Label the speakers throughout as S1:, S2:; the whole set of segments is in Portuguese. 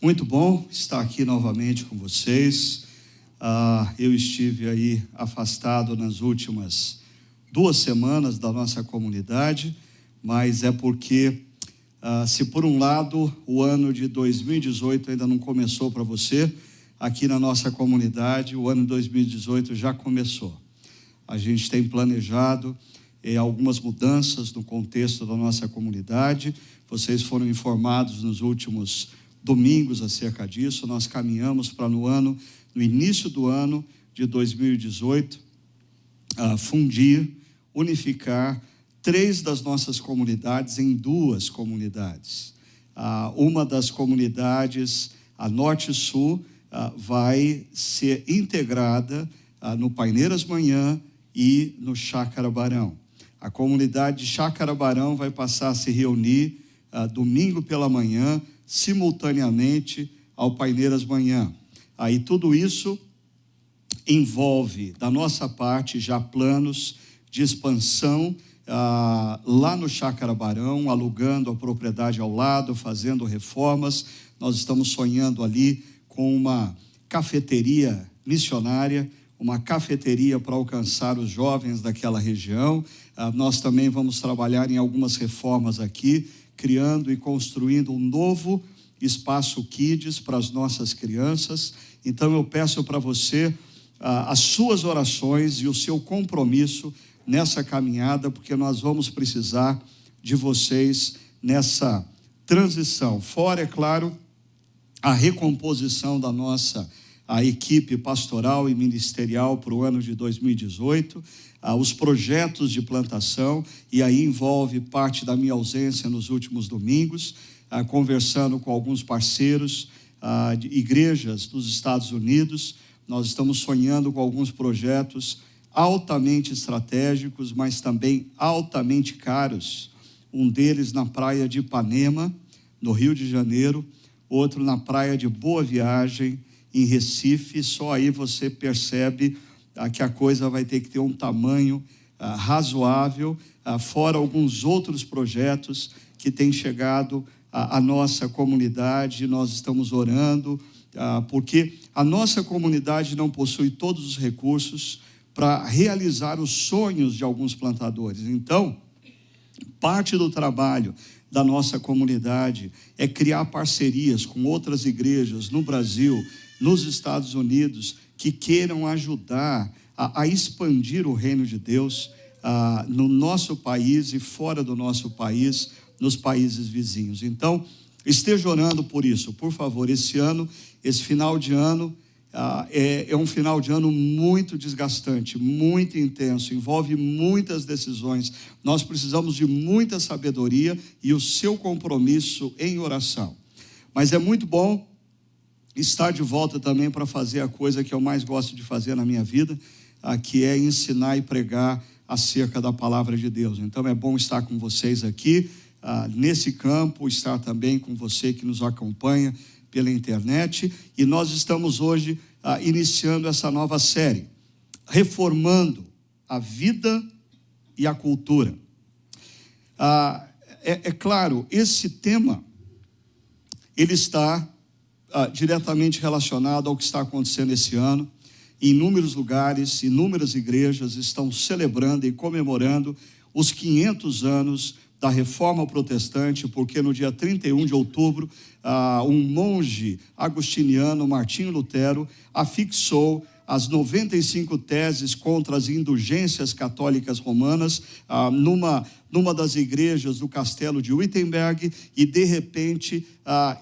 S1: Muito bom estar aqui novamente com vocês. Eu estive aí afastado nas últimas 2 semanas da nossa comunidade, mas é porque, se por um lado o ano de 2018 ainda não começou para você, aqui na nossa comunidade o ano de 2018 já começou. A gente tem planejado algumas mudanças no contexto da nossa comunidade. Vocês foram informados nos últimos domingos acerca disso. Nós caminhamos para no início do ano de 2018, fundir, unificar 3 das nossas comunidades em 2 comunidades. Uma das comunidades, a Norte e Sul, vai ser integrada no Paineiras Manhã e no Chácara Barão. A comunidade de Chácara Barão vai passar a se reunir domingo pela manhã, simultaneamente ao Paineiras Manhã. Aí tudo isso envolve, da nossa parte, já planos de expansão lá no Chácara Barão, alugando a propriedade ao lado, fazendo reformas. Nós estamos sonhando ali com uma cafeteria missionária, uma cafeteria para alcançar os jovens daquela região. Nós também vamos trabalhar em algumas reformas aqui, criando e construindo um novo espaço Kids para as nossas crianças. Então eu peço para você as suas orações e o seu compromisso nessa caminhada, porque nós vamos precisar de vocês nessa transição. Fora, é claro, a recomposição da nossa equipe pastoral e ministerial para o ano de 2018, os projetos de plantação, e aí envolve parte da minha ausência nos últimos domingos, conversando com alguns parceiros de igrejas dos Estados Unidos. Nós estamos sonhando com alguns projetos altamente estratégicos, mas também altamente caros. Um deles na praia de Ipanema, no Rio de Janeiro, outro na praia de Boa Viagem, em Recife. Só aí você percebe que a coisa vai ter que ter um tamanho razoável, fora alguns outros projetos que têm chegado à nossa comunidade. Nós estamos orando, porque a nossa comunidade não possui todos os recursos para realizar os sonhos de alguns plantadores. Então, parte do trabalho da nossa comunidade é criar parcerias com outras igrejas no Brasil, nos Estados Unidos, que queiram ajudar a expandir o reino de Deus no nosso país e fora do nosso país, nos países vizinhos. Então, esteja orando por isso, por favor. Esse final de ano é um final de ano muito desgastante, muito intenso, envolve muitas decisões. Nós precisamos de muita sabedoria e o seu compromisso em oração. Mas é muito bom estar de volta também para fazer a coisa que eu mais gosto de fazer na minha vida, que é ensinar e pregar acerca da palavra de Deus. Então é bom estar com vocês aqui, nesse campo, estar também com você que nos acompanha pela internet. E nós estamos hoje iniciando essa nova série, Reformando a Vida e a Cultura. É claro, esse tema, ele está diretamente relacionado ao que está acontecendo esse ano. Em inúmeros lugares, inúmeras igrejas estão celebrando e comemorando os 500 anos da Reforma Protestante, porque no dia 31 de outubro, um monge agostiniano, Martinho Lutero, afixou as 95 teses contra as indulgências católicas romanas numa das igrejas do castelo de Wittenberg, e de repente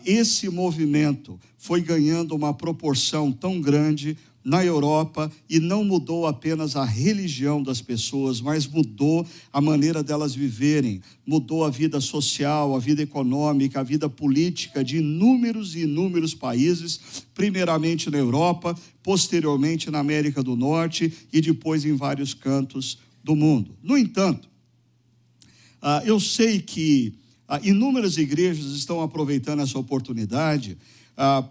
S1: esse movimento foi ganhando uma proporção tão grande na Europa, e não mudou apenas a religião das pessoas, mas mudou a maneira delas viverem, mudou a vida social, a vida econômica, a vida política de inúmeros e inúmeros países, primeiramente na Europa, posteriormente na América do Norte e depois em vários cantos do mundo. No entanto, eu sei que inúmeras igrejas estão aproveitando essa oportunidade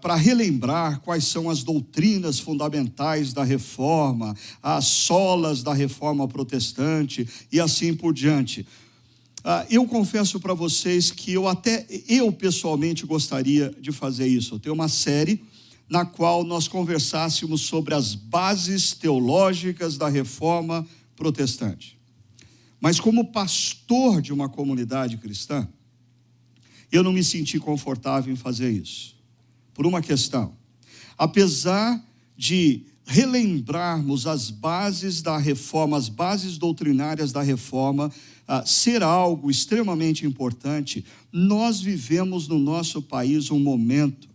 S1: para relembrar quais são as doutrinas fundamentais da reforma, as solas da reforma protestante e assim por diante. Eu confesso para vocês que eu pessoalmente gostaria de fazer isso, ter uma série na qual nós conversássemos sobre as bases teológicas da reforma protestante. Mas como pastor de uma comunidade cristã, eu não me senti confortável em fazer isso, por uma questão. Apesar de relembrarmos as bases da reforma, as bases doutrinárias da reforma, ser algo extremamente importante, nós vivemos no nosso país um momento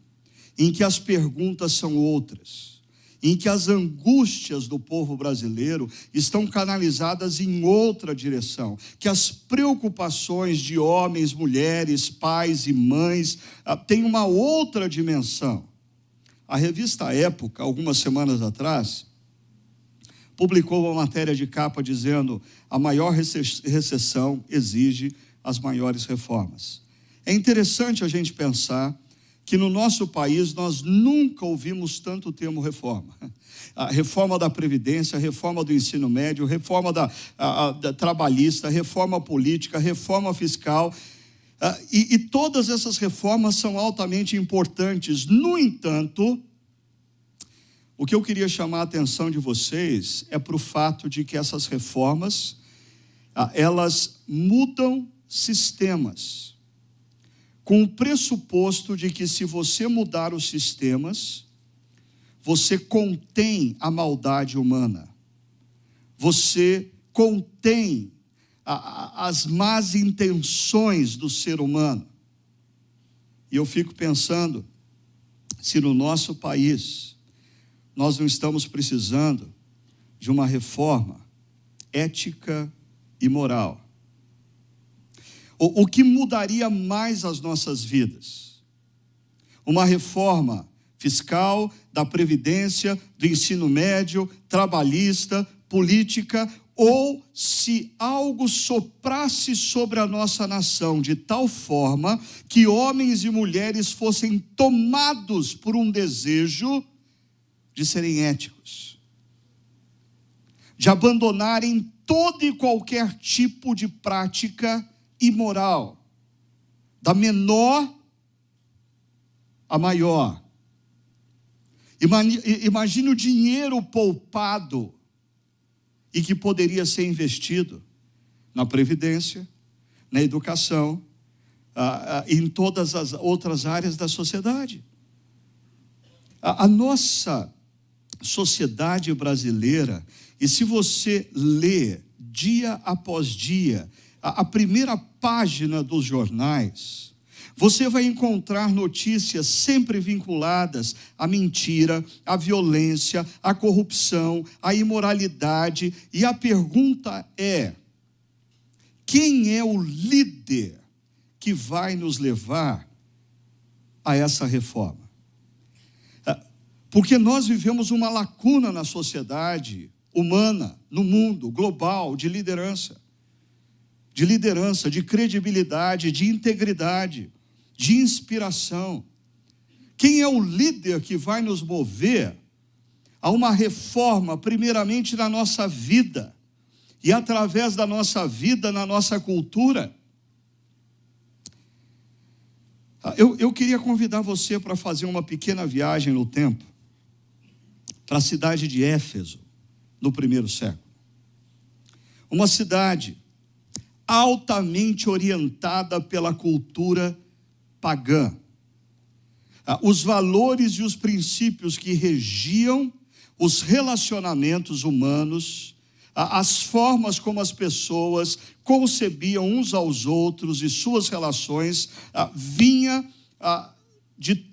S1: em que as perguntas são outras, em que as angústias do povo brasileiro estão canalizadas em outra direção, que as preocupações de homens, mulheres, pais e mães têm uma outra dimensão. A revista Época, algumas semanas atrás, publicou uma matéria de capa dizendo: a maior recessão exige as maiores reformas. É interessante a gente pensar que no nosso país nós nunca ouvimos tanto o termo reforma. A reforma da Previdência, a reforma do ensino médio, a reforma da trabalhista, a reforma política, a reforma fiscal. E todas essas reformas são altamente importantes. No entanto, o que eu queria chamar a atenção de vocês é para o fato de que essas reformas, elas mudam sistemas, com o pressuposto de que se você mudar os sistemas, você contém a maldade humana, você contém as más intenções do ser humano. E eu fico pensando, se no nosso país nós não estamos precisando de uma reforma ética e moral. O que mudaria mais as nossas vidas? Uma reforma fiscal, da Previdência, do ensino médio, trabalhista, política, ou se algo soprasse sobre a nossa nação de tal forma que homens e mulheres fossem tomados por um desejo de serem éticos, de abandonarem todo e qualquer tipo de prática imoral, da menor a maior. Imagine o dinheiro poupado e que poderia ser investido na Previdência, na educação, em todas as outras áreas da sociedade. A nossa sociedade brasileira, e se você lê dia após dia a primeira página dos jornais, você vai encontrar notícias sempre vinculadas à mentira, à violência, à corrupção, à imoralidade. E a pergunta é: quem é o líder que vai nos levar a essa reforma? Porque nós vivemos uma lacuna na sociedade humana, no mundo global, de liderança, de credibilidade, de integridade, de inspiração. Quem é o líder que vai nos mover a uma reforma, primeiramente na nossa vida, e através da nossa vida, na nossa cultura? Eu queria convidar você para fazer uma pequena viagem no tempo, para a cidade de Éfeso, no primeiro século. Uma cidade altamente orientada pela cultura pagã. Os valores e os princípios que regiam os relacionamentos humanos, as formas como as pessoas concebiam uns aos outros e suas relações, vinha de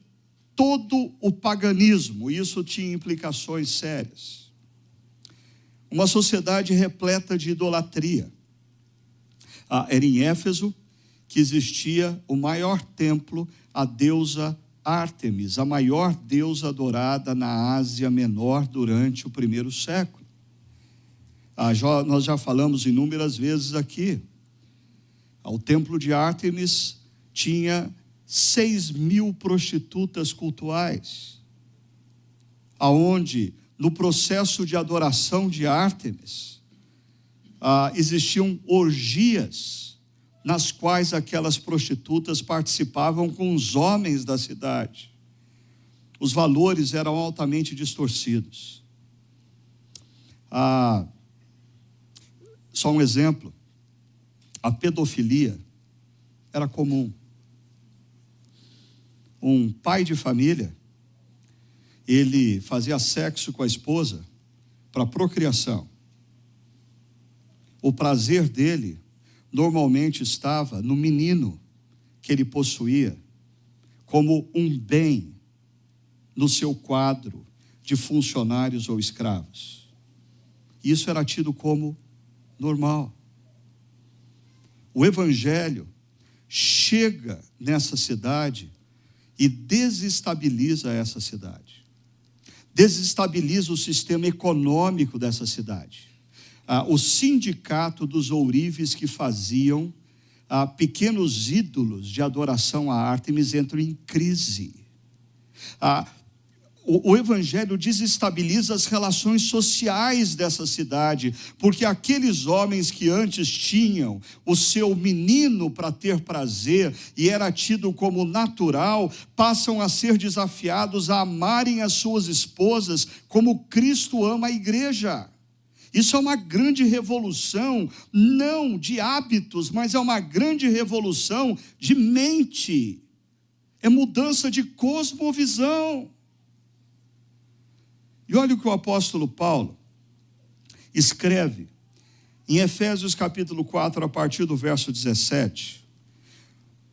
S1: todo o paganismo. Isso tinha implicações sérias. Uma sociedade repleta de idolatria. Era em Éfeso que existia o maior templo, a deusa Ártemis, a maior deusa adorada na Ásia Menor durante o primeiro século. Nós já falamos inúmeras vezes aqui. O templo de Ártemis tinha 6.000 prostitutas cultuais, aonde no processo de adoração de Ártemis existiam orgias nas quais aquelas prostitutas participavam com os homens da cidade. Os valores eram altamente distorcidos. Só um exemplo: a pedofilia era comum. Um pai de família, ele fazia sexo com a esposa para procriação. O prazer dele normalmente estava no menino que ele possuía, como um bem no seu quadro de funcionários ou escravos. Isso era tido como normal. O evangelho chega nessa cidade e desestabiliza essa cidade. Desestabiliza o sistema econômico dessa cidade. O sindicato dos ourives que faziam pequenos ídolos de adoração a Ártemis entram em crise. O evangelho desestabiliza as relações sociais dessa cidade, porque aqueles homens que antes tinham o seu menino para ter prazer e era tido como natural, passam a ser desafiados a amarem as suas esposas como Cristo ama a igreja. Isso é uma grande revolução, não de hábitos, mas é uma grande revolução de mente. É mudança de cosmovisão. E olha o que o apóstolo Paulo escreve em Efésios capítulo 4, a partir do verso 17,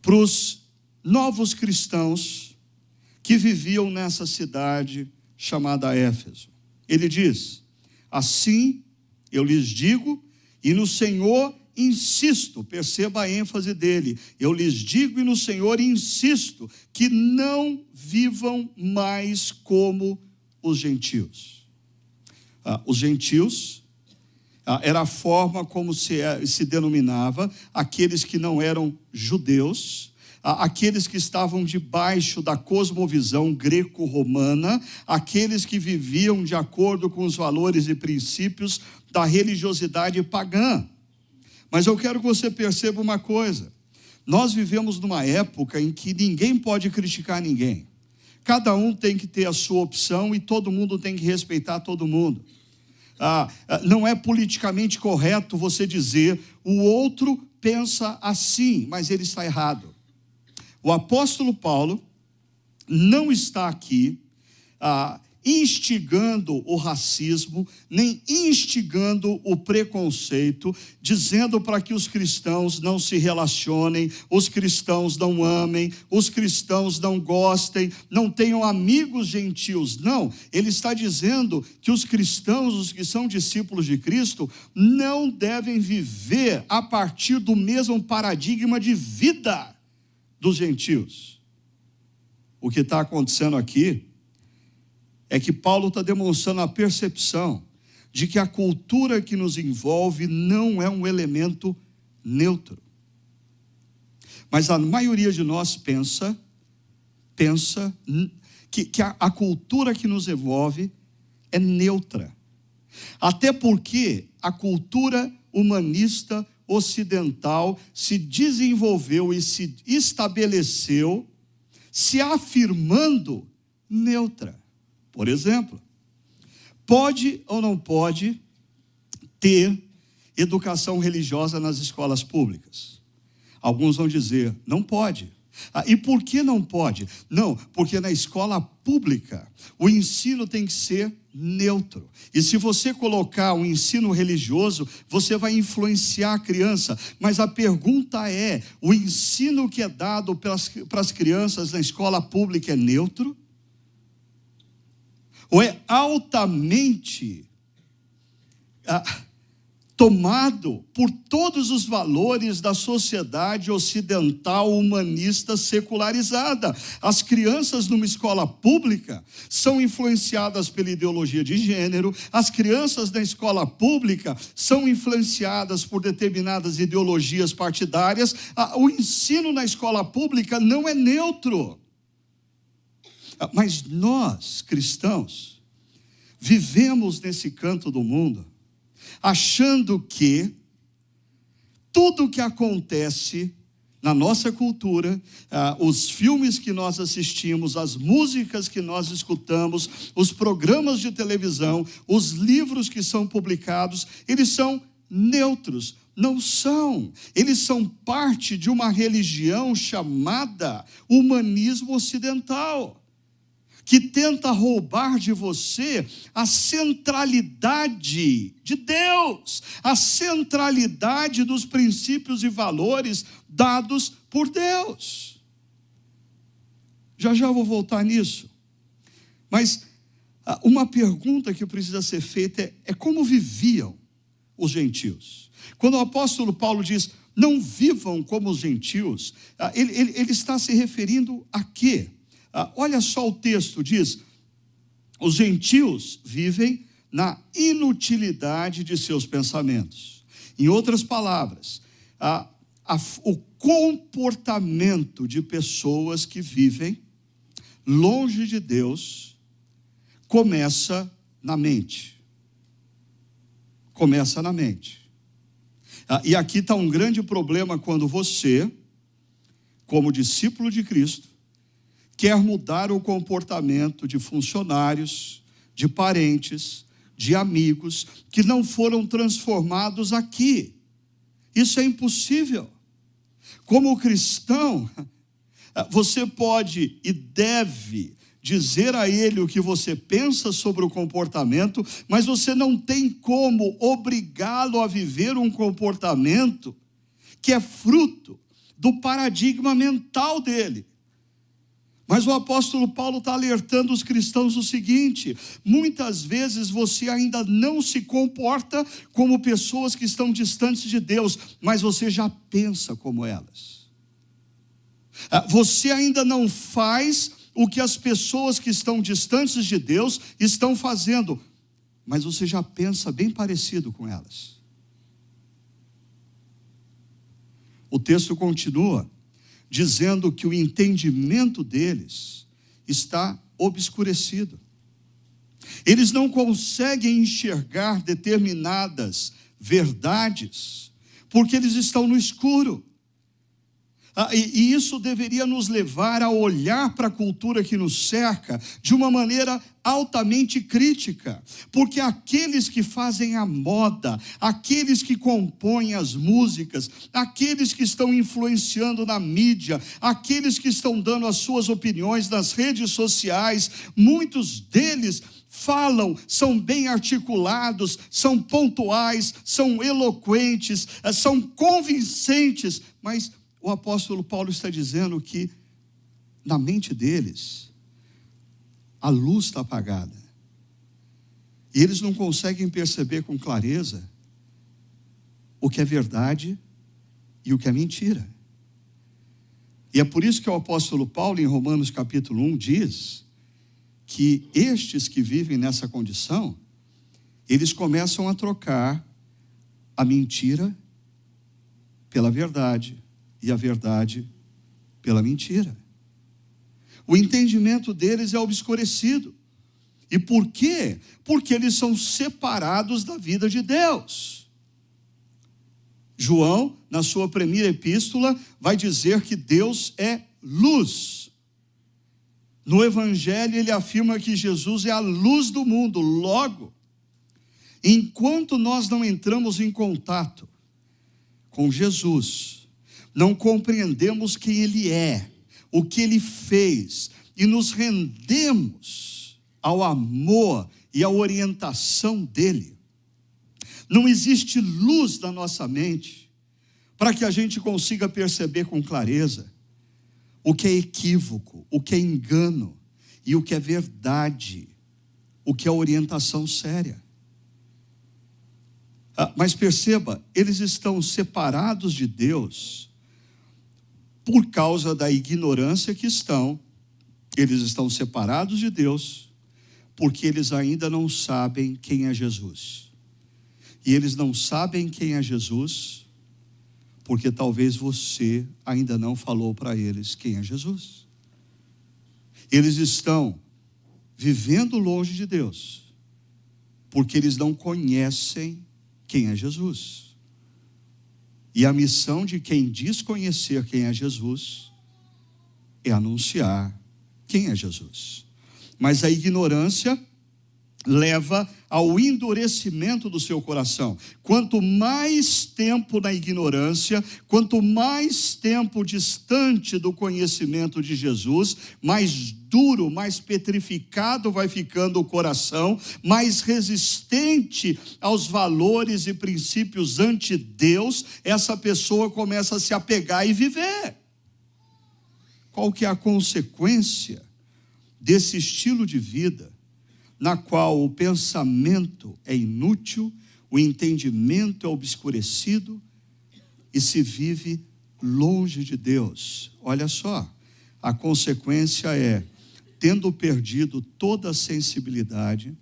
S1: para os novos cristãos que viviam nessa cidade chamada Éfeso. Ele diz: assim eu lhes digo, e no Senhor insisto, perceba a ênfase dele, eu lhes digo e no Senhor insisto, que não vivam mais como os gentios. Os gentios era a forma como se denominava aqueles que não eram judeus, aqueles que estavam debaixo da cosmovisão greco-romana, aqueles que viviam de acordo com os valores e princípios da religiosidade pagã. Mas eu quero que você perceba uma coisa: nós vivemos numa época em que ninguém pode criticar ninguém. Cada um tem que ter a sua opção e todo mundo tem que respeitar todo mundo. Não é politicamente correto você dizer o outro pensa assim, mas ele está errado. O apóstolo Paulo não está aqui instigando o racismo, nem instigando o preconceito, dizendo para que os cristãos não se relacionem, os cristãos não amem, os cristãos não gostem, não tenham amigos gentios. Não, ele está dizendo que os cristãos, os que são discípulos de Cristo, não devem viver a partir do mesmo paradigma de vida dos gentios. O que está acontecendo aqui é que Paulo está demonstrando a percepção de que a cultura que nos envolve não é um elemento neutro. Mas a maioria de nós pensa que a cultura que nos envolve é neutra. Até porque a cultura humanista ocidental se desenvolveu e se estabeleceu, se afirmando neutra. Por exemplo, pode ou não pode ter educação religiosa nas escolas públicas? Alguns vão dizer, não pode. E por que não pode? Não, porque na escola pública o ensino tem que ser neutro. E se você colocar um ensino religioso, você vai influenciar a criança. Mas a pergunta é, o ensino que é dado para as crianças na escola pública é neutro? Ou é altamente tomado por todos os valores da sociedade ocidental, humanista, secularizada? As crianças numa escola pública são influenciadas pela ideologia de gênero, as crianças na escola pública são influenciadas por determinadas ideologias partidárias. O ensino na escola pública não é neutro. Mas nós, cristãos, vivemos nesse canto do mundo, achando que tudo que acontece na nossa cultura, os filmes que nós assistimos, as músicas que nós escutamos, os programas de televisão, os livros que são publicados, eles são neutros. Não são. Eles são parte de uma religião chamada humanismo ocidental, que tenta roubar de você a centralidade de Deus, a centralidade dos princípios e valores dados por Deus. Já vou voltar nisso. Mas uma pergunta que precisa ser feita é como viviam os gentios? Quando o apóstolo Paulo diz, não vivam como os gentios, ele está se referindo a quê? Olha só o texto, diz, os gentios vivem na inutilidade de seus pensamentos. Em outras palavras, o comportamento de pessoas que vivem longe de Deus começa na mente. Começa na mente. E aqui está um grande problema quando você, como discípulo de Cristo, quer mudar o comportamento de funcionários, de parentes, de amigos, que não foram transformados aqui. Isso é impossível. Como cristão, você pode e deve dizer a ele o que você pensa sobre o comportamento, mas você não tem como obrigá-lo a viver um comportamento que é fruto do paradigma mental dele. Mas o apóstolo Paulo está alertando os cristãos o seguinte: muitas vezes você ainda não se comporta como pessoas que estão distantes de Deus, mas você já pensa como elas. Você ainda não faz o que as pessoas que estão distantes de Deus estão fazendo, mas você já pensa bem parecido com elas. O texto continua dizendo que o entendimento deles está obscurecido. Eles não conseguem enxergar determinadas verdades, porque eles estão no escuro. E isso deveria nos levar a olhar para a cultura que nos cerca de uma maneira altamente crítica, porque aqueles que fazem a moda, aqueles que compõem as músicas, aqueles que estão influenciando na mídia, aqueles que estão dando as suas opiniões nas redes sociais, muitos deles falam, são bem articulados, são pontuais, são eloquentes, são convincentes, mas o apóstolo Paulo está dizendo que na mente deles a luz está apagada. E eles não conseguem perceber com clareza o que é verdade e o que é mentira. E é por isso que o apóstolo Paulo, em Romanos capítulo 1, diz que estes que vivem nessa condição, eles começam a trocar a mentira pela verdade e a verdade pela mentira. O entendimento deles é obscurecido. E por quê? Porque eles são separados da vida de Deus. João, na sua primeira epístola, vai dizer que Deus é luz. No Evangelho, ele afirma que Jesus é a luz do mundo. Logo, enquanto nós não entramos em contato com Jesus, não compreendemos quem Ele é, o que Ele fez, e nos rendemos ao amor e à orientação dEle, não existe luz na nossa mente para que a gente consiga perceber com clareza o que é equívoco, o que é engano e o que é verdade, o que é orientação séria. Mas perceba, eles estão separados de Deus por causa da ignorância que estão. Eles estão separados de Deus porque eles ainda não sabem quem é Jesus. E eles não sabem quem é Jesus porque talvez você ainda não falou para eles quem é Jesus. Eles estão vivendo longe de Deus porque eles não conhecem quem é Jesus. E a missão de quem diz conhecer quem é Jesus é anunciar quem é Jesus. Mas a ignorância leva ao endurecimento do seu coração. Quanto mais tempo na ignorância, quanto mais tempo distante do conhecimento de Jesus, mais duro, mais petrificado vai ficando o coração, mais resistente aos valores e princípios anti-Deus, essa pessoa começa a se apegar e viver. Qual que é a consequência desse estilo de vida, na qual o pensamento é inútil, o entendimento é obscurecido e se vive longe de Deus? Olha só, a consequência é, tendo perdido toda a sensibilidade,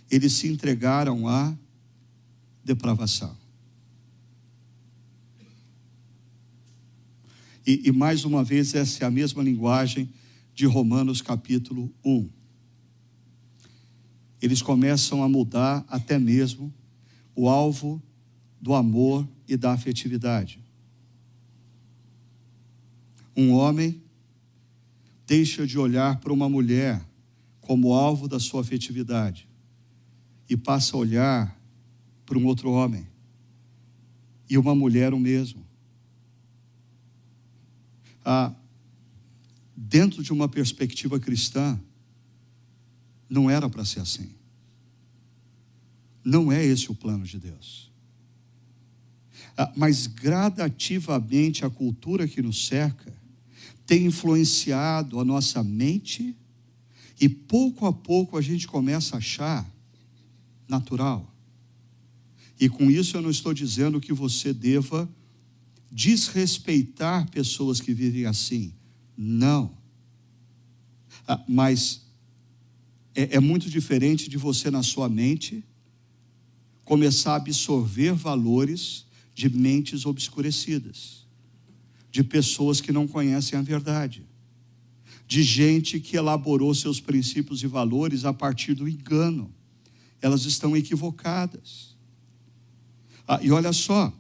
S1: eles se entregaram à depravação. E mais uma vez, essa é a mesma linguagem de Romanos capítulo 1. Eles começam a mudar até mesmo o alvo do amor e da afetividade. Um homem deixa de olhar para uma mulher como alvo da sua afetividade e passa a olhar para um outro homem, e uma mulher o mesmo. Dentro de uma perspectiva cristã, não era para ser assim. Não é esse o plano de Deus. Mas gradativamente a cultura que nos cerca tem influenciado a nossa mente e pouco a pouco a gente começa a achar natural. E com isso eu não estou dizendo que você deva desrespeitar pessoas que vivem assim. Não. Mas é muito diferente de você, na sua mente, começar a absorver valores de mentes obscurecidas, de pessoas que não conhecem a verdade, de gente que elaborou seus princípios e valores a partir do engano. Elas estão equivocadas. E olha só,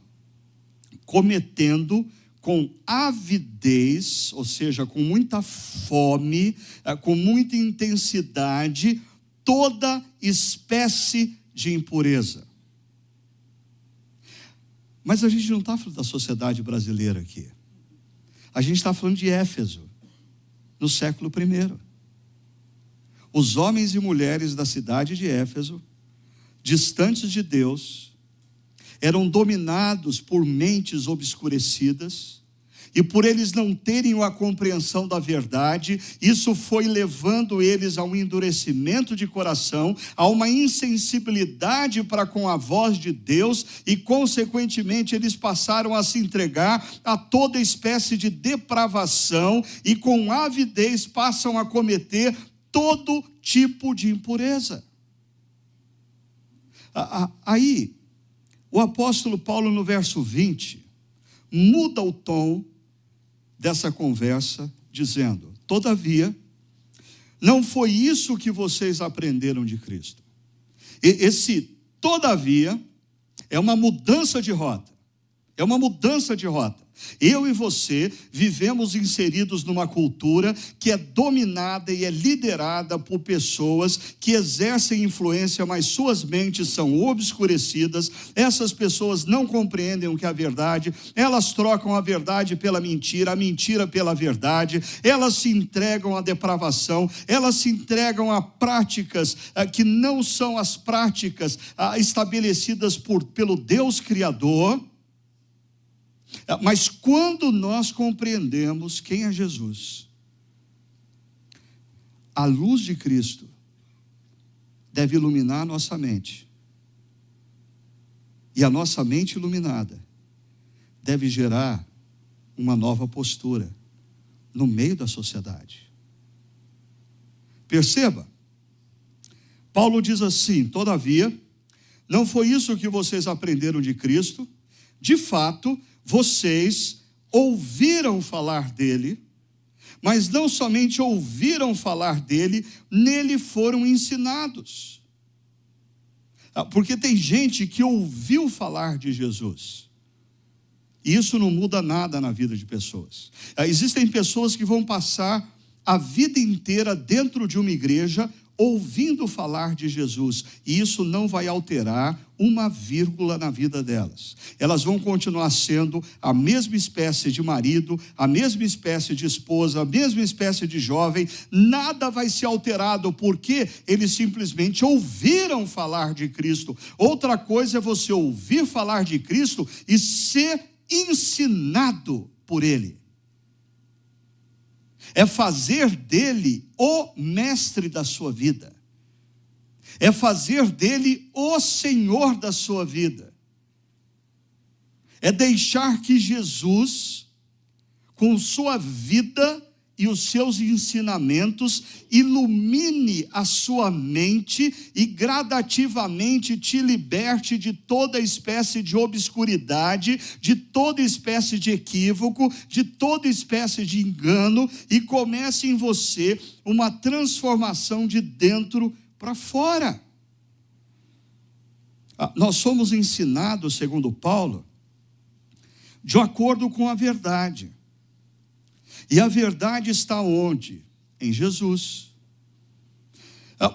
S1: cometendo com avidez, ou seja, com muita fome, com muita intensidade, toda espécie de impureza. Mas a gente não está falando da sociedade brasileira aqui. A gente está falando de Éfeso, no século I. Os homens e mulheres da cidade de Éfeso, distantes de Deus, eram dominados por mentes obscurecidas, e por eles não terem a compreensão da verdade, isso foi levando eles a um endurecimento de coração, a uma insensibilidade para com a voz de Deus, e consequentemente eles passaram a se entregar a toda espécie de depravação, e com avidez passam a cometer todo tipo de impureza. Aí, o apóstolo Paulo, no verso 20, muda o tom dessa conversa, dizendo: todavia, não foi isso que vocês aprenderam de Cristo. Esse todavia é uma mudança de rota. É uma mudança de rota. Eu e você vivemos inseridos numa cultura que é dominada e é liderada por pessoas que exercem influência, mas suas mentes são obscurecidas. Essas pessoas não compreendem o que é a verdade, elas trocam a verdade pela mentira, a mentira pela verdade, elas se entregam à depravação, elas se entregam a práticas que não são as práticas estabelecidas pelo Deus Criador. Mas quando nós compreendemos quem é Jesus, a luz de Cristo deve iluminar a nossa mente. E a nossa mente iluminada deve gerar uma nova postura no meio da sociedade. Perceba, Paulo diz assim: todavia, não foi isso que vocês aprenderam de Cristo. De fato, vocês ouviram falar dele, mas não somente ouviram falar dele, nele foram ensinados. Porque tem gente que ouviu falar de Jesus, E isso não muda nada na vida de pessoas. Existem pessoas que vão passar a vida inteira dentro de uma igreja ouvindo falar de Jesus, e isso não vai alterar uma vírgula na vida delas. Elas vão continuar sendo a mesma espécie de marido, a mesma espécie de esposa, a mesma espécie de jovem. Nada vai ser alterado, porque eles simplesmente ouviram falar de Cristo. Outra coisa é você ouvir falar de Cristo e ser ensinado por Ele. É fazer dele o mestre da sua vida. É fazer dele o Senhor da sua vida. É deixar que Jesus, com sua vida e os seus ensinamentos, ilumine a sua mente e gradativamente te liberte de toda espécie de obscuridade, de toda espécie de equívoco, de toda espécie de engano, e comece em você uma transformação de dentro para fora. Nós somos ensinados, segundo Paulo, de acordo com a verdade. E a verdade está onde? Em Jesus.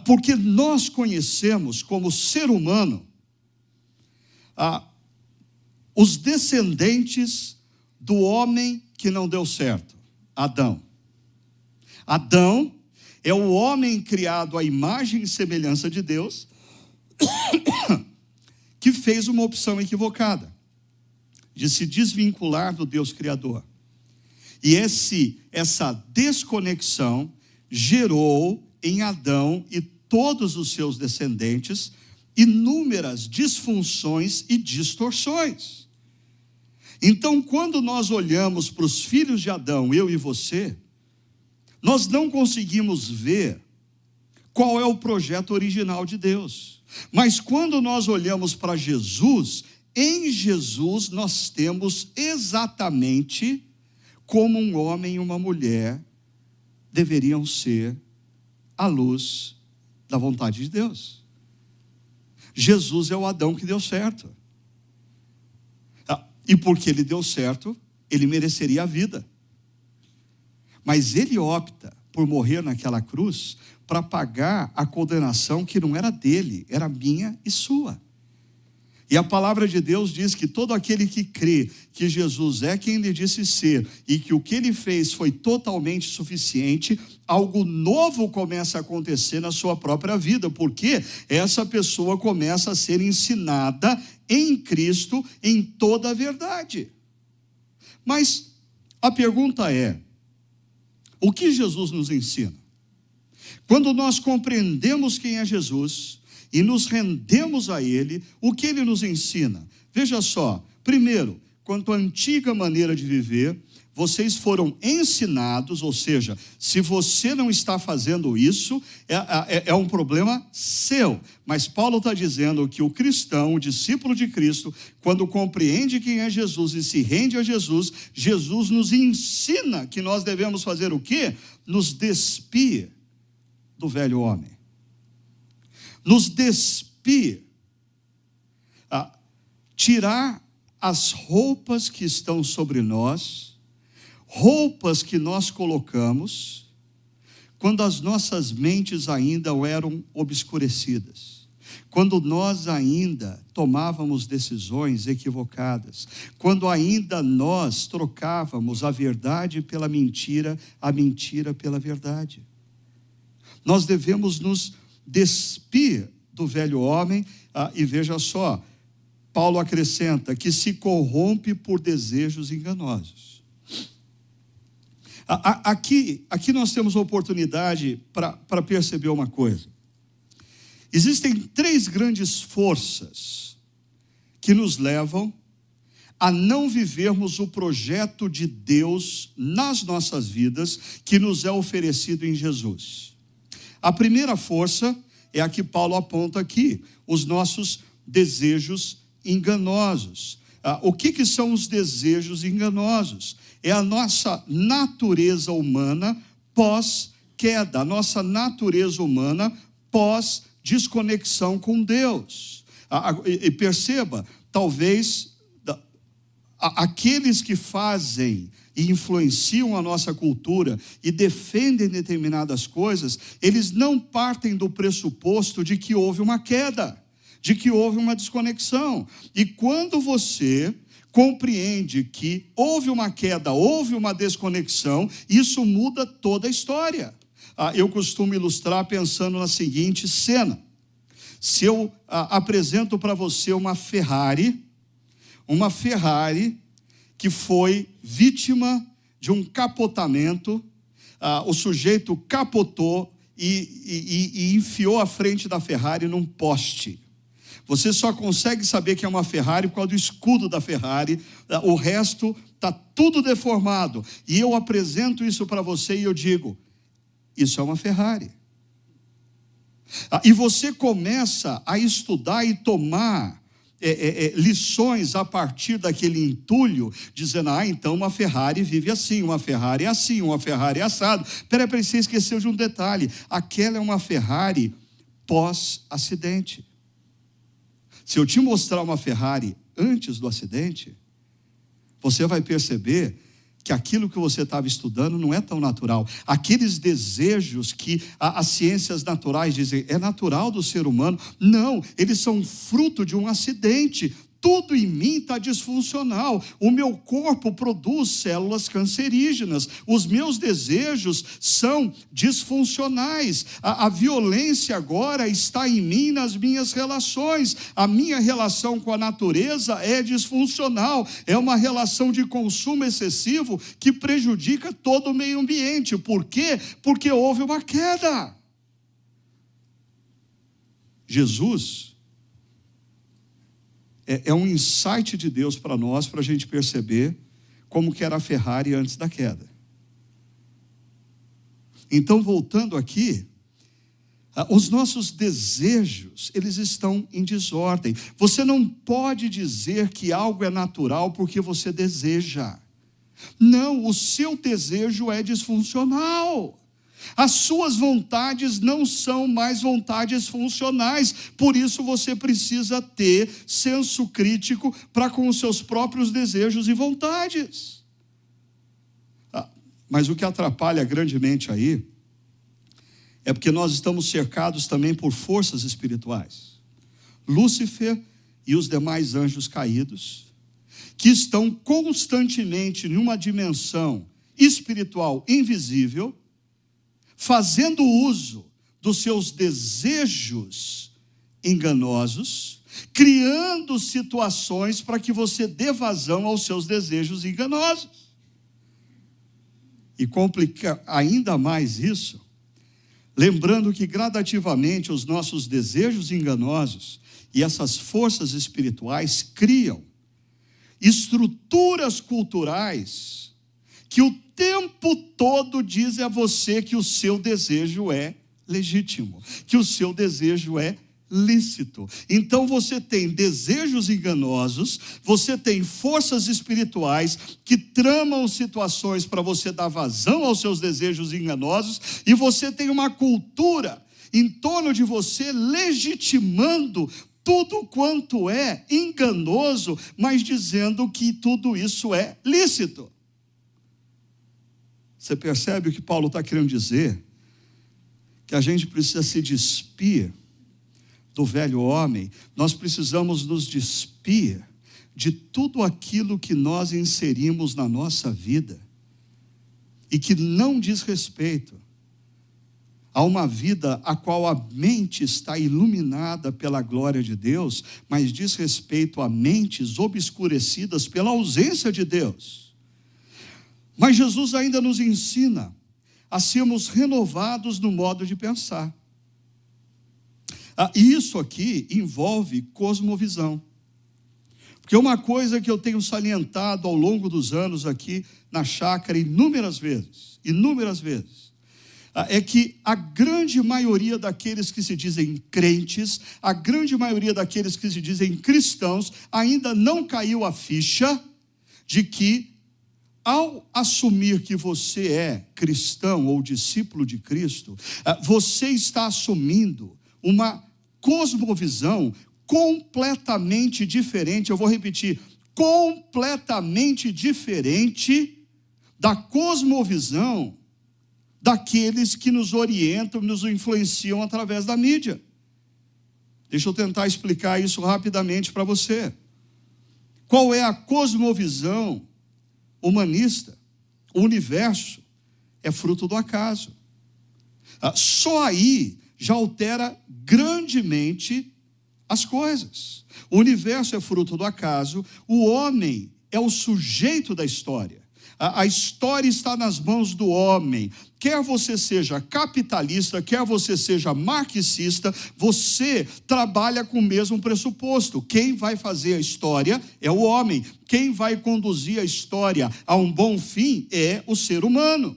S1: Porque nós conhecemos como ser humano os descendentes do homem que não deu certo, Adão. Adão é o homem criado à imagem e semelhança de Deus, que fez uma opção equivocada de se desvincular do Deus Criador. E essa desconexão gerou em Adão e todos os seus descendentes inúmeras disfunções e distorções. Então, quando nós olhamos para os filhos de Adão, eu e você, nós não conseguimos ver qual é o projeto original de Deus. Mas quando nós olhamos para Jesus, em Jesus nós temos exatamente como um homem e uma mulher deveriam ser à luz da vontade de Deus. Jesus é o Adão que deu certo. E porque ele deu certo, ele mereceria a vida. Mas ele opta por morrer naquela cruz para pagar a condenação que não era dele, era minha e sua. E a palavra de Deus diz que todo aquele que crê que Jesus é quem ele disse ser, e que o que ele fez foi totalmente suficiente, algo novo começa a acontecer na sua própria vida, porque essa pessoa começa a ser ensinada em Cristo em toda a verdade. Mas a pergunta é, o que Jesus nos ensina? Quando nós compreendemos quem é Jesus e nos rendemos a Ele, o que Ele nos ensina? Veja só, primeiro, quanto à antiga maneira de viver, vocês foram ensinados, ou seja, se você não está fazendo isso, é um problema seu. Mas Paulo está dizendo que o cristão, o discípulo de Cristo, quando compreende quem é Jesus e se rende a Jesus, Jesus nos ensina que nós devemos fazer o quê? Nos despir do velho homem. Nos despir, tirar as roupas que estão sobre nós, roupas que nós colocamos, quando as nossas mentes ainda eram obscurecidas, quando nós ainda tomávamos decisões equivocadas, quando ainda nós trocávamos a verdade pela mentira, a mentira pela verdade. Nós devemos nos despir do velho homem, e veja só, Paulo acrescenta que se corrompe por desejos enganosos. Aqui nós temos a oportunidade para perceber uma coisa. Existem 3 grandes forças que nos levam a não vivermos o projeto de Deus nas nossas vidas, que nos é oferecido em Jesus. A primeira força é a que Paulo aponta aqui, os nossos desejos enganosos. O que são os desejos enganosos? É a nossa natureza humana pós-queda, a nossa natureza humana pós-desconexão com Deus. E perceba, talvez aqueles que fazem e influenciam a nossa cultura e defendem determinadas coisas, eles não partem do pressuposto de que houve uma queda, de que houve uma desconexão. E quando você compreende que houve uma queda, houve uma desconexão, isso muda toda a história. Eu costumo ilustrar pensando na seguinte cena: se eu apresento para você uma Ferrari que foi vítima de um capotamento, o sujeito capotou e enfiou a frente da Ferrari num poste. Você só consegue saber que é uma Ferrari por causa do escudo da Ferrari, o resto está tudo deformado. E eu apresento isso para você e eu digo: isso é uma Ferrari. E você começa a estudar e tomar lições a partir daquele entulho, dizendo: então uma Ferrari vive assim, uma Ferrari é assim, uma Ferrari é assado. Peraí, você esqueceu de um detalhe: aquela é uma Ferrari pós-acidente. Se eu te mostrar uma Ferrari antes do acidente, você vai perceber que aquilo que você estava estudando não é tão natural. Aqueles desejos que as ciências naturais dizem é natural do ser humano, não, eles são fruto de um acidente. Tudo em mim está disfuncional. O meu corpo produz células cancerígenas. Os meus desejos são disfuncionais. A violência agora está em mim, nas minhas relações. A minha relação com a natureza é disfuncional. É uma relação de consumo excessivo que prejudica todo o meio ambiente. Por quê? Porque houve uma queda. Jesus é um insight de Deus para nós, para a gente perceber como que era a Ferrari antes da queda. Então, voltando aqui, os nossos desejos, eles estão em desordem. Você não pode dizer que algo é natural porque você deseja. Não, o seu desejo é disfuncional. As suas vontades não são mais vontades funcionais. Por isso você precisa ter senso crítico para com os seus próprios desejos e vontades. Mas o que atrapalha grandemente aí é porque nós estamos cercados também por forças espirituais. Lúcifer e os demais anjos caídos, que estão constantemente em uma dimensão espiritual invisível, fazendo uso dos seus desejos enganosos, criando situações para que você dê vazão aos seus desejos enganosos. E complica ainda mais isso, lembrando que gradativamente os nossos desejos enganosos e essas forças espirituais criam estruturas culturais que o tempo todo dizem a você que o seu desejo é legítimo, que o seu desejo é lícito. Então você tem desejos enganosos, você tem forças espirituais que tramam situações para você dar vazão aos seus desejos enganosos, e você tem uma cultura em torno de você legitimando tudo quanto é enganoso, mas dizendo que tudo isso é lícito. Você percebe o que Paulo está querendo dizer? Que a gente precisa se despir do velho homem. Nós precisamos nos despir de tudo aquilo que nós inserimos na nossa vida e que não diz respeito a uma vida a qual a mente está iluminada pela glória de Deus, mas diz respeito a mentes obscurecidas pela ausência de Deus. Mas Jesus ainda nos ensina a sermos renovados no modo de pensar. E isso aqui envolve cosmovisão. Porque uma coisa que eu tenho salientado ao longo dos anos aqui na chácara inúmeras vezes, é que a grande maioria daqueles que se dizem crentes, a grande maioria daqueles que se dizem cristãos, ainda não caiu a ficha de que, ao assumir que você é cristão ou discípulo de Cristo, você está assumindo uma cosmovisão completamente diferente. Eu vou repetir, completamente diferente da cosmovisão daqueles que nos orientam, nos influenciam através da mídia. Deixa eu tentar explicar isso rapidamente para você. Qual é a cosmovisão humanista? O universo é fruto do acaso. Só aí já altera grandemente as coisas. O universo é fruto do acaso, o homem é o sujeito da história. A história está nas mãos do homem. Quer você seja capitalista, quer você seja marxista, você trabalha com o mesmo pressuposto. Quem vai fazer a história é o homem. Quem vai conduzir a história a um bom fim é o ser humano.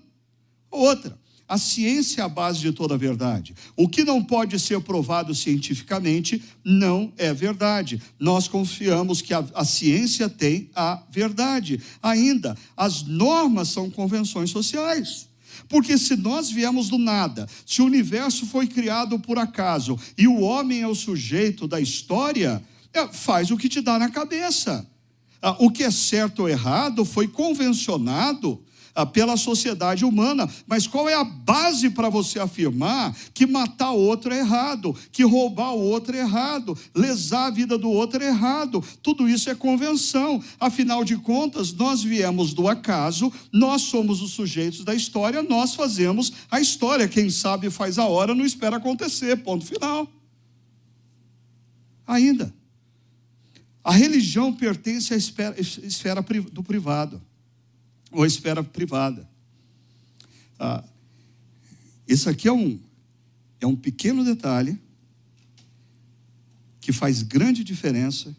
S1: Outra, a ciência é a base de toda a verdade. O que não pode ser provado cientificamente não é verdade. Nós confiamos que a ciência tem a verdade. Ainda, as normas são convenções sociais. Porque se nós viemos do nada, se o universo foi criado por acaso e o homem é o sujeito da história, faz o que te dá na cabeça. O que é certo ou errado foi convencionado pela sociedade humana, mas qual é a base para você afirmar que matar o outro é errado, que roubar o outro é errado, lesar a vida do outro é errado? Tudo isso é convenção. Afinal de contas, nós viemos do acaso, nós somos os sujeitos da história, nós fazemos a história. Quem sabe faz a hora, não espera acontecer, ponto final. Ainda, a religião pertence à esfera do privado, ou a esfera privada. Isso aqui é um pequeno detalhe que faz grande diferença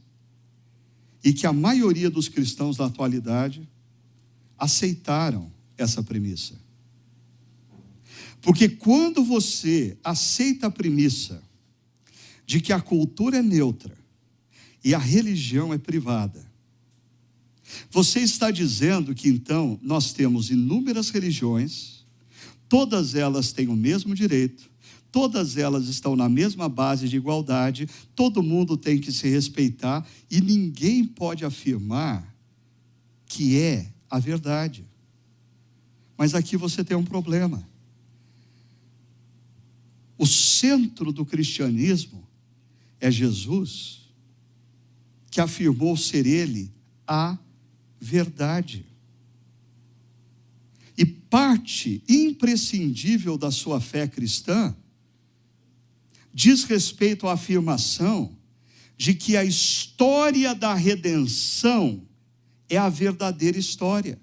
S1: e que a maioria dos cristãos da atualidade aceitaram essa premissa. Porque quando você aceita a premissa de que a cultura é neutra e a religião é privada, você está dizendo que então nós temos inúmeras religiões, todas elas têm o mesmo direito, todas elas estão na mesma base de igualdade, todo mundo tem que se respeitar e ninguém pode afirmar que é a verdade. Mas aqui você tem um problema. O centro do cristianismo é Jesus, que afirmou ser ele a verdade. E parte imprescindível da sua fé cristã diz respeito à afirmação de que a história da redenção é a verdadeira história.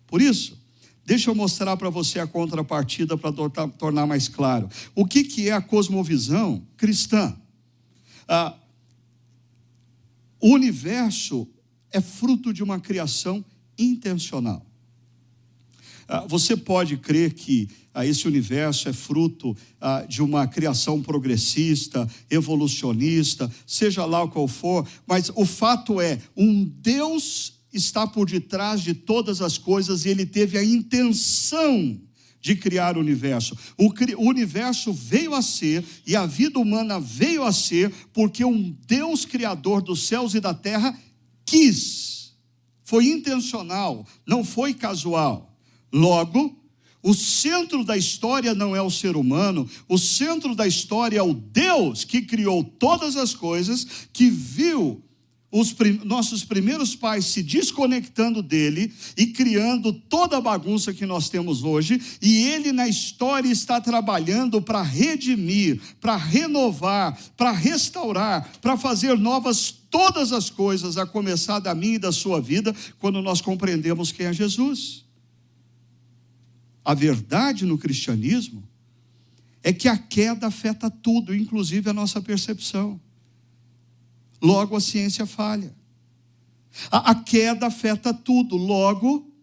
S1: Por isso, deixa eu mostrar para você a contrapartida para tornar mais claro. O que é a cosmovisão cristã? O universo é fruto de uma criação intencional. Você pode crer que esse universo é fruto de uma criação progressista, evolucionista, seja lá o qual for, mas o fato é, um Deus está por detrás de todas as coisas e ele teve a intenção de criar o universo. O universo veio a ser e a vida humana veio a ser porque um Deus criador dos céus e da terra quis, foi intencional, não foi casual. Logo, o centro da história não é o ser humano, o centro da história é o Deus que criou todas as coisas, que viu nossos primeiros pais se desconectando dele e criando toda a bagunça que nós temos hoje, e ele na história está trabalhando para redimir, para renovar, para restaurar, para fazer novas todas as coisas, a começar da minha e da sua vida, quando nós compreendemos quem é Jesus. A verdade no cristianismo é que a queda afeta tudo, inclusive a nossa percepção. Logo, a ciência falha. A queda afeta tudo. Logo,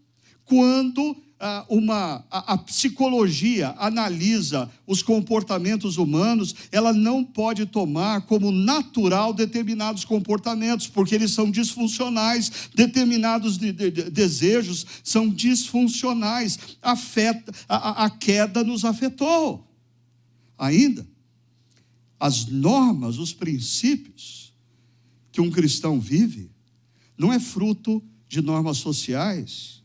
S1: quando a psicologia analisa os comportamentos humanos, ela não pode tomar como natural determinados comportamentos, porque eles são disfuncionais. Determinados desejos são disfuncionais. A queda nos afetou. Ainda, as normas, os princípios que um cristão vive, não é fruto de normas sociais,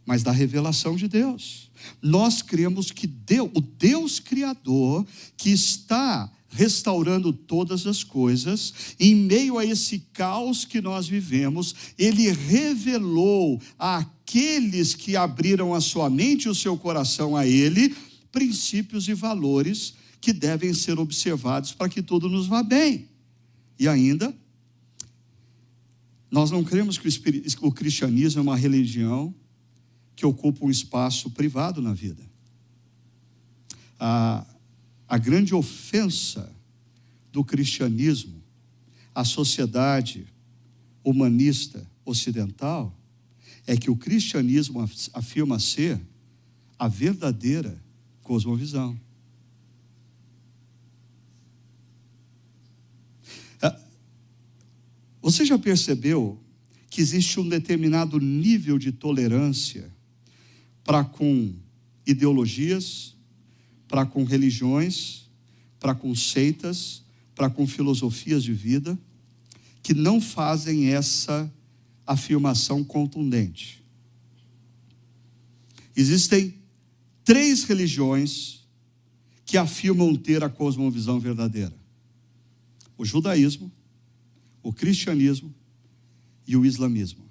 S1: mas da revelação de Deus. Nós cremos que Deus, o Deus Criador, que está restaurando todas as coisas, em meio a esse caos que nós vivemos, Ele revelou àqueles que abriram a sua mente e o seu coração a Ele, princípios e valores que devem ser observados para que tudo nos vá bem. E ainda, nós não cremos que o cristianismo é uma religião que ocupa um espaço privado na vida. A grande ofensa do cristianismo à sociedade humanista ocidental é que o cristianismo afirma ser a verdadeira cosmovisão. Você já percebeu que existe um determinado nível de tolerância para com ideologias, para com religiões, para com seitas, para com filosofias de vida, que não fazem essa afirmação contundente? Existem 3 religiões que afirmam ter a cosmovisão verdadeira: o judaísmo, o cristianismo e o islamismo.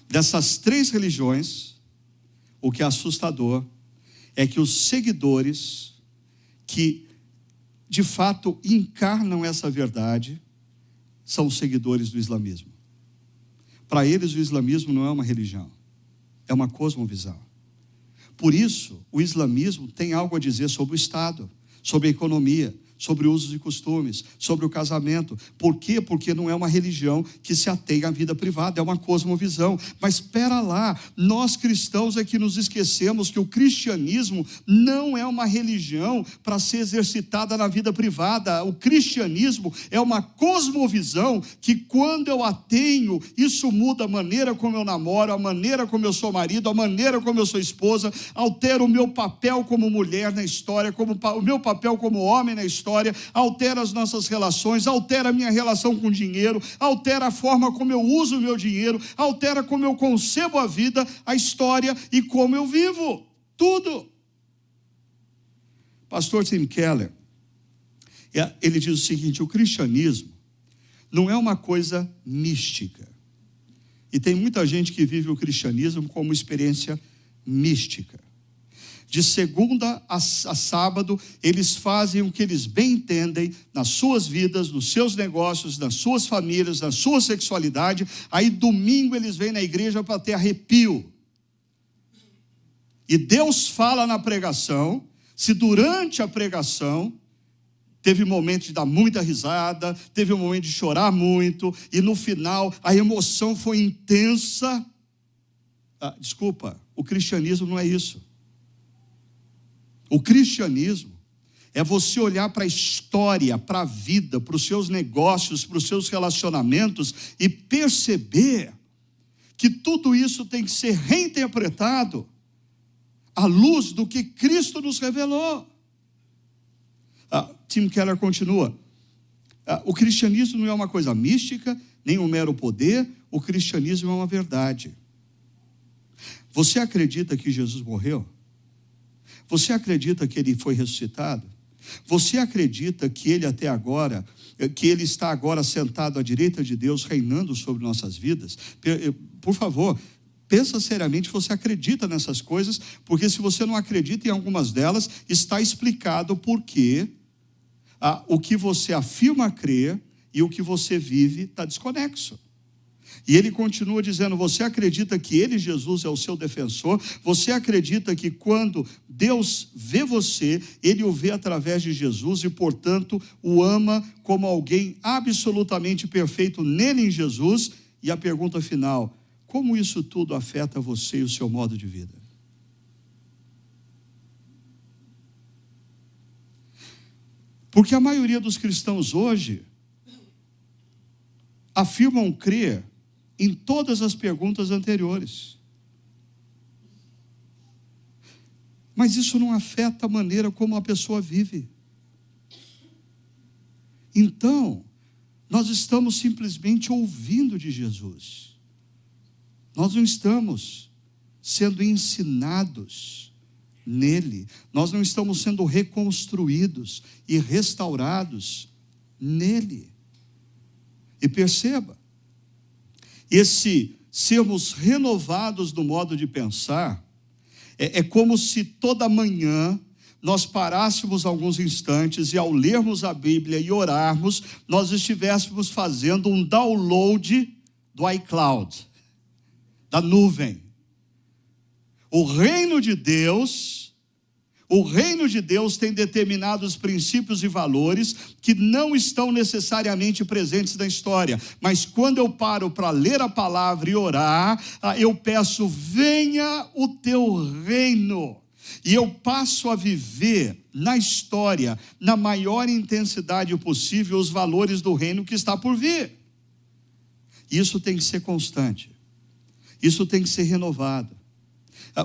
S1: Dessas 3 religiões, o que é assustador é que os seguidores que de fato encarnam essa verdade são os seguidores do islamismo. Para eles, o islamismo não é uma religião, é uma cosmovisão. Por isso, o islamismo tem algo a dizer sobre o Estado, sobre a economia, sobre usos e costumes, sobre o casamento. Por quê? Porque não é uma religião que se atém à vida privada, é uma cosmovisão. Mas espera lá, nós cristãos é que nos esquecemos que o cristianismo não é uma religião para ser exercitada na vida privada. O cristianismo é uma cosmovisão que, quando eu a tenho, isso muda a maneira como eu namoro, a maneira como eu sou marido, a maneira como eu sou esposa, altera o meu papel como mulher na história, o meu papel como homem na história, altera as nossas relações, altera a minha relação com o dinheiro, altera a forma como eu uso o meu dinheiro, altera como eu concebo a vida, a história e como eu vivo. Tudo. Pastor Tim Keller, ele diz o seguinte: o cristianismo não é uma coisa mística. E tem muita gente que vive o cristianismo como experiência mística. De segunda a sábado, eles fazem o que eles bem entendem nas suas vidas, nos seus negócios, nas suas famílias, na sua sexualidade. Aí domingo eles vêm na igreja para ter arrepio. E Deus fala na pregação. Se durante a pregação teve momento de dar muita risada, teve um momento de chorar muito, e no final a emoção foi intensa. Desculpa, o cristianismo não é isso. O cristianismo é você olhar para a história, para a vida, para os seus negócios, para os seus relacionamentos e perceber que tudo isso tem que ser reinterpretado à luz do que Cristo nos revelou. Tim Keller continua: o cristianismo não é uma coisa mística, nem um mero poder, o cristianismo é uma verdade. Você acredita que Jesus morreu? Você acredita que Ele foi ressuscitado? Você acredita que Ele até agora, que Ele está agora sentado à direita de Deus, reinando sobre nossas vidas? Por favor, pensa seriamente se você acredita nessas coisas, porque se você não acredita em algumas delas, está explicado por que o que você afirma crer e o que você vive está desconexo. E ele continua dizendo: você acredita que Ele, Jesus, é o seu defensor? Você acredita que quando Deus vê você, Ele o vê através de Jesus e, portanto, o ama como alguém absolutamente perfeito nele, em Jesus? E a pergunta final: como isso tudo afeta você e o seu modo de vida? Porque a maioria dos cristãos hoje afirmam crer em todas as perguntas anteriores. Mas isso não afeta a maneira como a pessoa vive. Então, nós estamos simplesmente ouvindo de Jesus. Nós não estamos sendo ensinados nele. Nós não estamos sendo reconstruídos e restaurados nele. E perceba, esse sermos renovados no modo de pensar, é como se toda manhã nós parássemos alguns instantes e ao lermos a Bíblia e orarmos, nós estivéssemos fazendo um download do iCloud, da nuvem. O reino de Deus tem determinados princípios e valores que não estão necessariamente presentes na história, mas quando eu paro para ler a palavra e orar, eu peço, venha o teu reino, e eu passo a viver na história, na maior intensidade possível, os valores do reino que está por vir. Isso tem que ser constante, isso tem que ser renovado,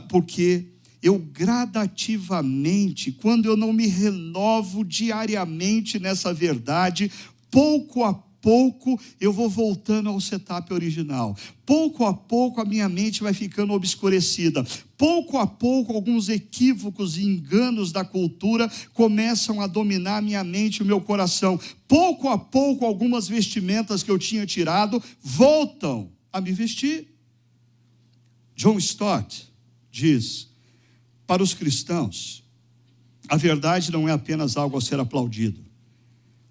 S1: porque eu gradativamente, quando eu não me renovo diariamente nessa verdade, pouco a pouco eu vou voltando ao setup original. Pouco a pouco a minha mente vai ficando obscurecida. Pouco a pouco alguns equívocos e enganos da cultura começam a dominar a minha mente e o meu coração. Pouco a pouco algumas vestimentas que eu tinha tirado voltam a me vestir. John Stott diz: para os cristãos, a verdade não é apenas algo a ser aplaudido,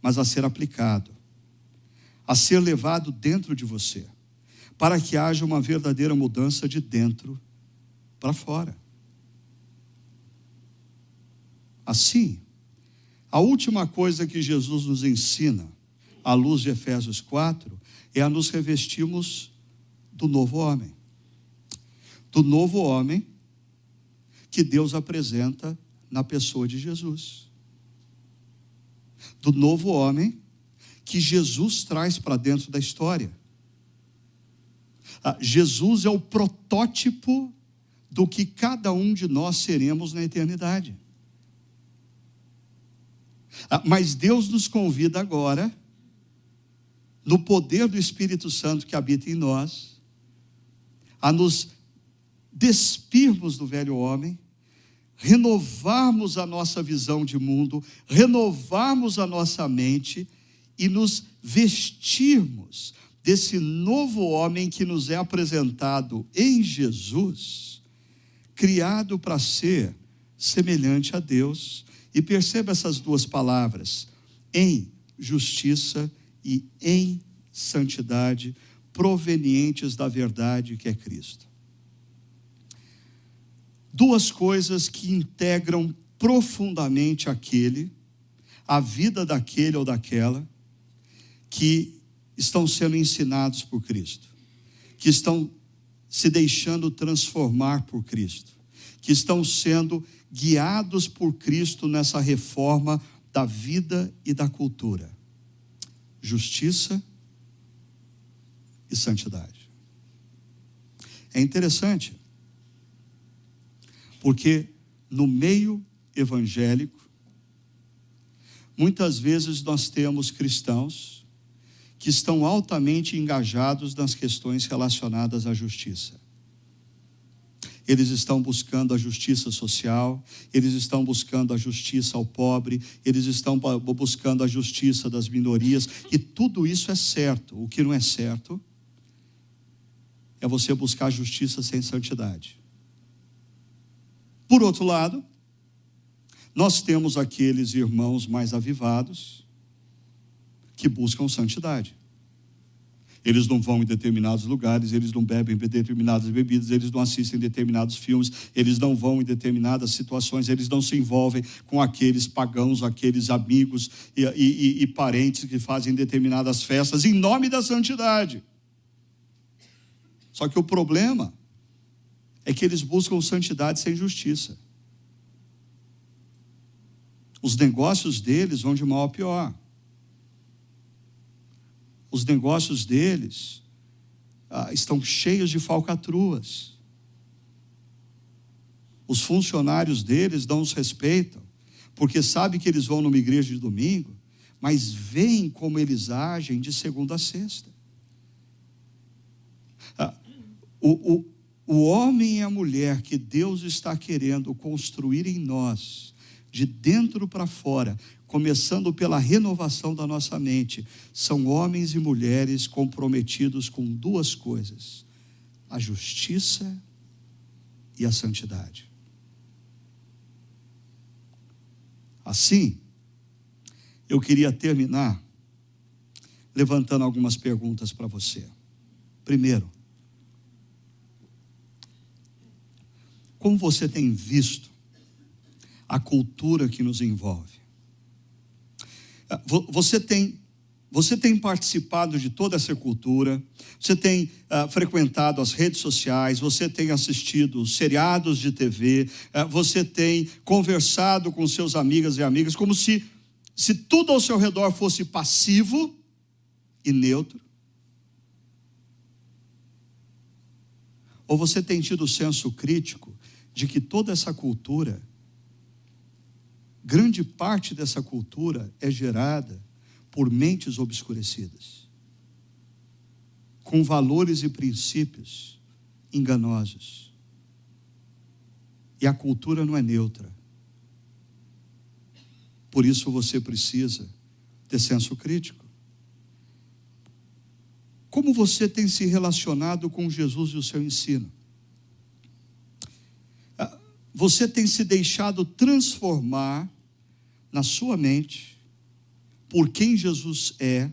S1: mas a ser aplicado, a ser levado dentro de você, para que haja uma verdadeira mudança de dentro para fora. Assim, a última coisa que Jesus nos ensina, à luz de Efésios 4, é a nos revestirmos do novo homem. Do novo homem que Deus apresenta na pessoa de Jesus. Do novo homem que Jesus traz para dentro da história. Jesus é o protótipo do que cada um de nós seremos na eternidade. Mas Deus nos convida agora, no poder do Espírito Santo que habita em nós, a nos despirmos do velho homem, renovarmos a nossa visão de mundo, renovarmos a nossa mente e nos vestirmos desse novo homem que nos é apresentado em Jesus, criado para ser semelhante a Deus. E perceba essas duas palavras: em justiça e em santidade, provenientes da verdade que é Cristo. Duas coisas que integram profundamente a vida daquele ou daquela, que estão sendo ensinados por Cristo, que estão se deixando transformar por Cristo, que estão sendo guiados por Cristo nessa reforma da vida e da cultura: justiça e santidade. É interessante, porque no meio evangélico, muitas vezes nós temos cristãos que estão altamente engajados nas questões relacionadas à justiça. Eles estão buscando a justiça social, eles estão buscando a justiça ao pobre, eles estão buscando a justiça das minorias, e tudo isso é certo. O que não é certo é você buscar justiça sem santidade. Por outro lado, nós temos aqueles irmãos mais avivados que buscam santidade. Eles não vão em determinados lugares, eles não bebem determinadas bebidas, eles não assistem determinados filmes, eles não vão em determinadas situações, eles não se envolvem com aqueles pagãos, aqueles amigos e parentes que fazem determinadas festas em nome da santidade. Só que o problema é que eles buscam santidade sem justiça. Os negócios deles vão de mal a pior. Os negócios deles estão cheios de falcatruas. Os funcionários deles não os respeitam, porque sabem que eles vão numa igreja de domingo, mas veem como eles agem de segunda a sexta. O homem e a mulher que Deus está querendo construir em nós, de dentro para fora, começando pela renovação da nossa mente, são homens e mulheres comprometidos com duas coisas: a justiça e a santidade. Assim, eu queria terminar levantando algumas perguntas para você. Primeiro, como você tem visto a cultura que nos envolve? Você tem participado de toda essa cultura, você tem frequentado as redes sociais, você tem assistido seriados de TV, você tem conversado com seus amigas e amigas, como se tudo ao seu redor fosse passivo e neutro? Ou você tem tido o senso crítico de que toda essa cultura, grande parte dessa cultura é gerada por mentes obscurecidas, com valores e princípios enganosos? E a cultura não é neutra. Por isso você precisa ter senso crítico. Como você tem se relacionado com Jesus e o seu ensino? Você tem se deixado transformar na sua mente por quem Jesus é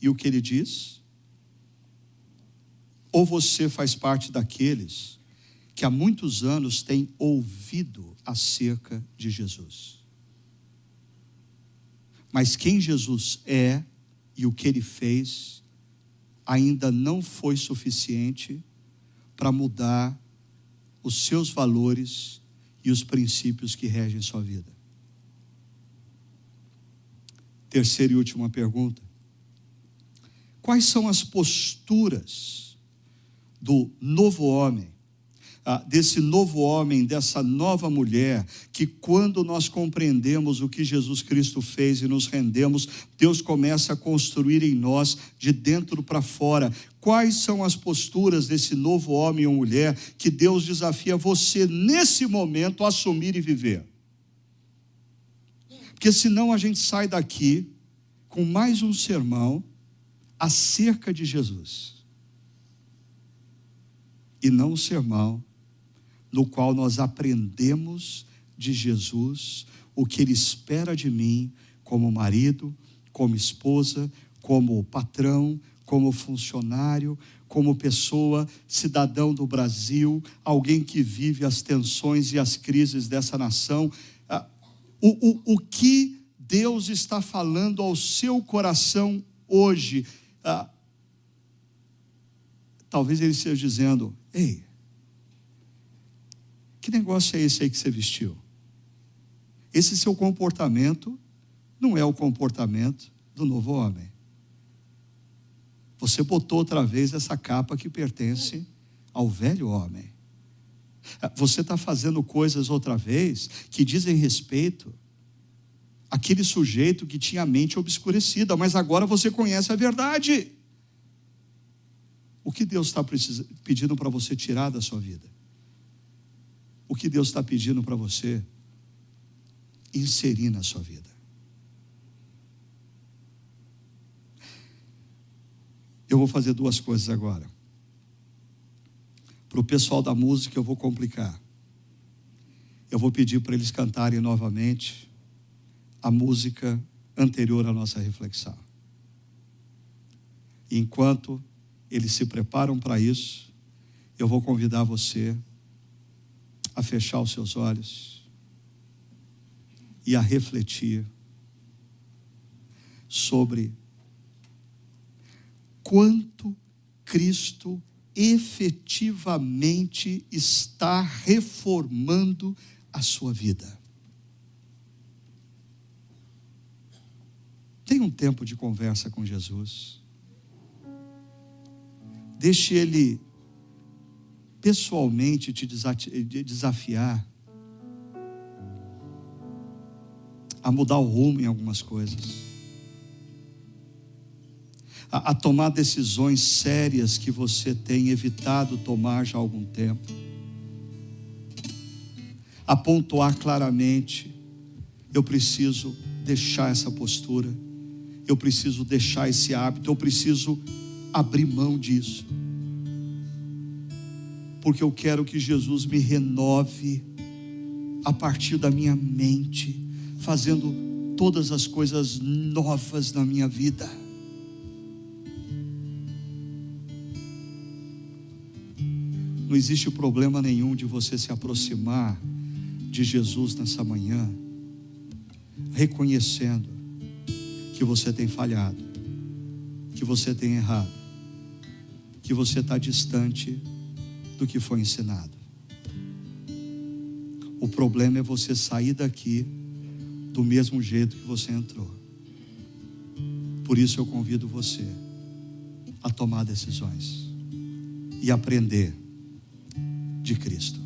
S1: e o que Ele diz? Ou você faz parte daqueles que há muitos anos têm ouvido acerca de Jesus, mas quem Jesus é e o que Ele fez ainda não foi suficiente para mudar os seus valores e os princípios que regem sua vida? Terceira e última pergunta: quais são as posturas do novo homem, desse novo homem, dessa nova mulher, que quando nós compreendemos o que Jesus Cristo fez e nos rendemos, Deus começa a construir em nós de dentro para fora? Quais são as posturas desse novo homem ou mulher que Deus desafia você nesse momento a assumir e viver? Porque senão a gente sai daqui com mais um sermão acerca de Jesus, e não um sermão no qual nós aprendemos de Jesus o que Ele espera de mim como marido, como esposa, como patrão, como funcionário, como pessoa, cidadão do Brasil, alguém que vive as tensões e as crises dessa nação. O que Deus está falando ao seu coração hoje? Talvez Ele esteja dizendo: ei, que negócio é esse aí que você vestiu? Esse seu comportamento não é o comportamento do novo homem. Você botou outra vez essa capa que pertence ao velho homem. Você está fazendo coisas outra vez que dizem respeito àquele sujeito que tinha a mente obscurecida, mas agora você conhece a verdade. O que Deus está pedindo para você tirar da sua vida? O que Deus está pedindo para você inserir na sua vida? Eu vou fazer duas coisas agora. Para o pessoal da música eu vou complicar. Eu vou pedir para eles cantarem novamente a música anterior à nossa reflexão. E enquanto eles se preparam para isso, eu vou convidar você a fechar os seus olhos e a refletir sobre quanto Cristo efetivamente está reformando a sua vida. Tenha um tempo de conversa com Jesus. Deixe Ele pessoalmente te desafiar a mudar o rumo em algumas coisas. a tomar decisões sérias que você tem evitado tomar já há algum tempo, a pontuar claramente: eu preciso deixar essa postura, eu preciso deixar esse hábito, eu preciso abrir mão disso, porque eu quero que Jesus me renove a partir da minha mente, fazendo todas as coisas novas na minha vida. Não existe problema nenhum de você se aproximar de Jesus nessa manhã, reconhecendo que você tem falhado, que você tem errado, que você está distante do que foi ensinado. O problema é você sair daqui do mesmo jeito que você entrou. Por isso eu convido você a tomar decisões e aprender de Cristo.